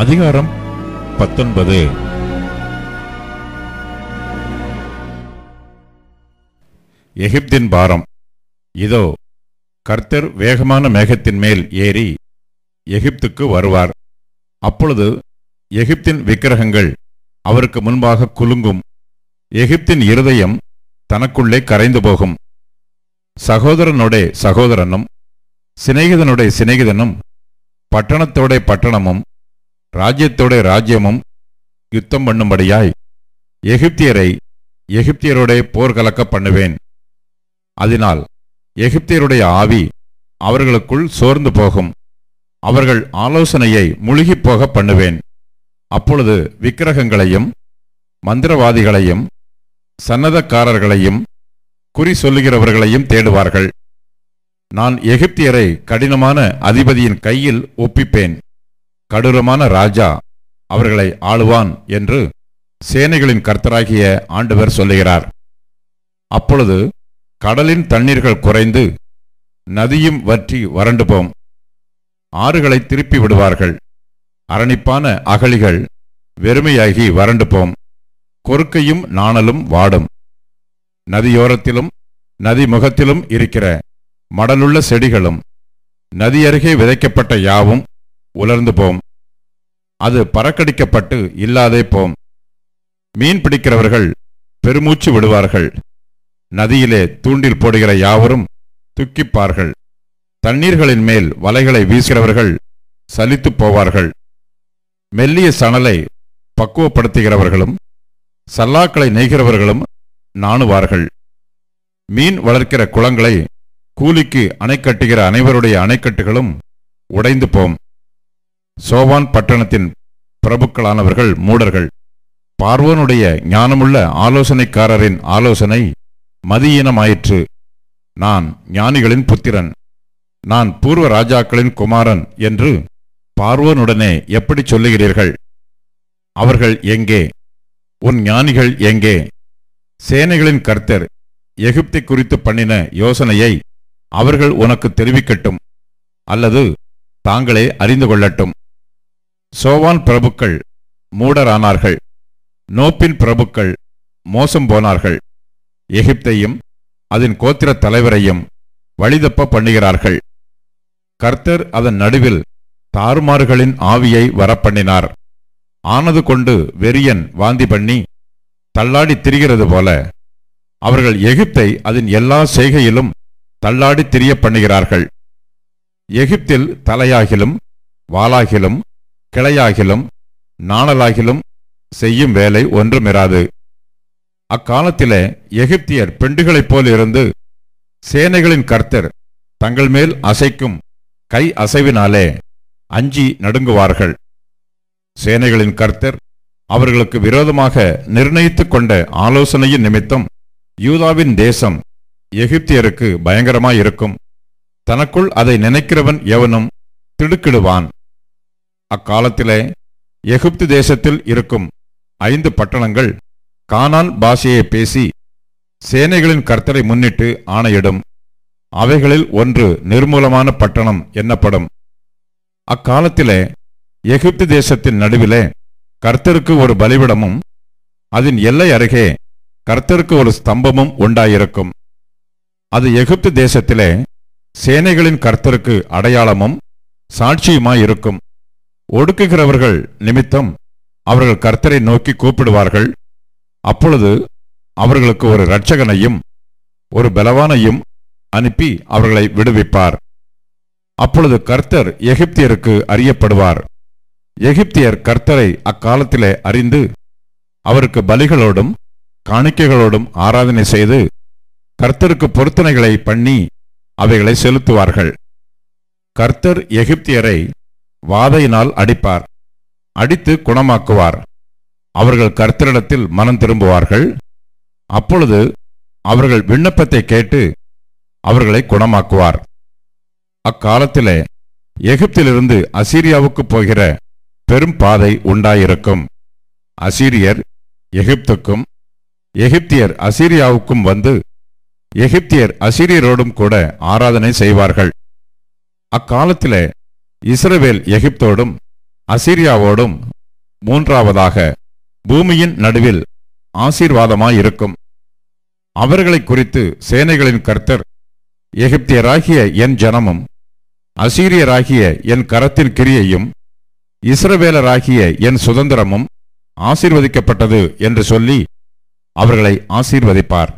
அதிகாரம் 19. எகிப்தின் பாரம். இதோ, கர்த்தர் வேகமான மேகத்தின் மேல் ஏறி எகிப்துக்கு வருவார். அப்பொழுது எகிப்தின் விக்கிரகங்கள் அவருக்கு முன்பாக குலுங்கும். எகிப்தின் இருதயம் தனக்குள்ளே கரைந்து போகும். சகோதரனோடே சகோதரனும் சிநேகிதனோடே சிநேகிதனும் பட்டணத்தோடே பட்டணமும் ராஜ்யத்தோடே ராஜ்யமும் யுத்தம் பண்ணும்படியாய் எகிப்தியரை எகிப்தியரோடே போர்கலக்க பண்ணுவேன். அதனால் எகிப்தியருடைய ஆவி அவர்களுக்குள் சோர்ந்து போகும். அவர்கள் ஆலோசனையை முழுகிப் போக பண்ணுவேன். அப்பொழுது விக்கிரகங்களையும் மந்திரவாதிகளையும் சன்னதக்காரர்களையும் குறி சொல்லுகிறவர்களையும் தேடுவார்கள். நான் எகிப்தியரை கடினமான அதிபதியின் கையில் ஒப்பிப்பேன். கடூரமான ராஜா அவர்களை ஆளுவான் என்று சேனைகளின் கர்த்தராகிய ஆண்டவர் சொல்லுகிறார். அப்பொழுது கடலின் தண்ணீர்கள் குறைந்து நதியும் வற்றி வறண்டு போம். ஆறுகளை திருப்பி விடுவார்கள். அரணிப்பான அகழிகள் வெறுமையாகி வறண்டு போம். கொறுக்கையும் நாணலும் வாடும். நதியோரத்திலும் நதி முகத்திலும் இருக்கிற மடலுள்ள செடிகளும் நதி அருகே விதைக்கப்பட்ட யாவும் உலர்ந்து போம். அது பறக்கடிக்கப்பட்டு இல்லாதே போம். மீன் பிடிக்கிறவர்கள் பெருமூச்சு விடுவார்கள். நதியிலே தூண்டில் போடுகிற யாவரும் துக்கிப்பார்கள். தண்ணீர்களின் மேல் வலைகளை வீசுகிறவர்கள் சலித்து போவார்கள். மெல்லிய சணலை பக்குவப்படுத்துகிறவர்களும் சல்லாக்களை நெய்கிறவர்களும் நாணுவார்கள். மீன் வளர்க்கிற குளங்களை கூலிக்கு அணை கட்டுகிற அனைவருடைய அணைக்கட்டுகளும் உடைந்து போம். சோவான் பட்டணத்தின் பிரபுக்களானவர்கள் மூடர்கள். பார்வோனுடைய ஞானமுள்ள ஆலோசனைக்காரரின் ஆலோசனை மதியீனமாயிற்று. நான் ஞானிகளின் புத்திரன், நான் பூர்வ ராஜாக்களின் குமாரன் என்று பார்வோனுடனே எப்படி சொல்லுகிறீர்கள்? அவர்கள் எங்கே? உன் ஞானிகள் எங்கே? சேனைகளின் கர்த்தர் எகிப்தை குறித்து பண்ணின யோசனையை அவர்கள் உனக்கு தெரிவிக்கட்டும், அல்லது தாங்களே அறிந்து கொள்ளட்டும். சோவான் பிரபுக்கள் மூடரானார்கள். நோப்பின் பிரபுக்கள் மோசம் போனார்கள். எகிப்தையும் அதன் கோத்திர தலைவரையும் வழிதப்ப பண்ணுகிறார்கள். கர்த்தர் அதன் நடுவில் தாறுமாறுகளின் ஆவியை வரப்பண்ணினார். ஆனது கொண்டு வெறியன் வாந்தி பண்ணி தள்ளாடி திரிகிறது போல அவர்கள் எகிப்தை அதன் எல்லா செய்கையிலும் தள்ளாடி திரிய பண்ணுகிறார்கள். எகிப்தில் தலையாகிலும் வாளாகிலும் கிளையாகிலும் நாணலாகிலும் செய்யும் வேலை ஒன்றுமிராது. அக்காலத்திலே எகிப்தியர் பெண்டுகளைப் போல் இருந்து சேனைகளின் கர்த்தர் தங்கள் மேல் அசைக்கும் கை அசைவினாலே அஞ்சி நடுங்குவார்கள். சேனைகளின் கர்த்தர் அவர்களுக்கு விரோதமாக நிர்ணயித்துக் கொண்ட ஆலோசனையின் நிமித்தம் யூதாவின் தேசம் எகிப்தியருக்கு பயங்கரமாயிருக்கும். தனக்குள் அதை நினைக்கிறவன் எவனும் திடுக்கிடுவான். அக்காலத்திலே எகிப்து தேசத்தில் இருக்கும் 5 பட்டணங்கள் கானான் பாஷையை பேசி சேனைகளின் கர்த்தரை முன்னிட்டு ஆணையிடும். அவைகளில் ஒன்று நிர்மூலமான பட்டணம் என்னப்படும். அக்காலத்திலே எகிப்து தேசத்தின் நடுவிலே கர்த்தருக்கு ஒரு பலிபிடமும் அதன் எல்லை அருகே கர்த்தருக்கு ஒரு ஸ்தம்பமும் உண்டாயிருக்கும். அது எகிப்து தேசத்திலே சேனைகளின் கர்த்தருக்கு அடையாளமும் சாட்சியுமாயிருக்கும். ஒடுக்குகிறவர்கள் நிமித்தம் அவர்கள் கர்த்தரை நோக்கி கூப்பிடுவார்கள். அப்பொழுது அவர்களுக்கு ஒரு இரட்சகனையும் ஒரு பலவானையும் அனுப்பி அவர்களை விடுவிப்பார். அப்பொழுது கர்த்தர் எகிப்தியருக்கு அறியப்படுவார். எகிப்தியர் கர்த்தரை அக்காலத்திலே அறிந்து அவருக்கு பலிகளோடும் காணிக்கைகளோடும் ஆராதனை செய்து கர்த்தருக்கு பொருத்தனைகளை பண்ணி அவைகளை செலுத்துவார்கள். கர்த்தர் எகிப்தியரை வாதையினால் அடிப்பார். அடித்து குணமாக்குவார். அவர்கள் கர்த்தரிடத்தில் மனம் திரும்புவார்கள். அப்பொழுது அவர்கள் விண்ணப்பத்தை கேட்டு அவர்களை குணமாக்குவார். அக்காலத்திலே எகிப்திலிருந்து அசீரியாவுக்கு போகிற பெரும் பாதை உண்டாயிருக்கும். அசீரியர் எகிப்துக்கும் எகிப்தியர் அசீரியாவுக்கும் வந்து எகிப்தியர் அசீரியரோடும் கூட ஆராதனை செய்வார்கள். அக்காலத்திலே இஸ்ரவேல் எகிப்தோடும் அசீரியாவோடும் மூன்றாவதாக பூமியின் நடுவில் ஆசீர்வாதமாயிருக்கும். அவர்களை குறித்து சேனைகளின் கர்த்தர், எகிப்தியராகிய என் ஜனமும் அசீரியராகிய என் கரத்தின் கிரியையும் இஸ்ரவேலராகிய என் சுதந்திரமும் ஆசீர்வதிக்கப்பட்டது என்று சொல்லி அவர்களை ஆசீர்வதிப்பார்.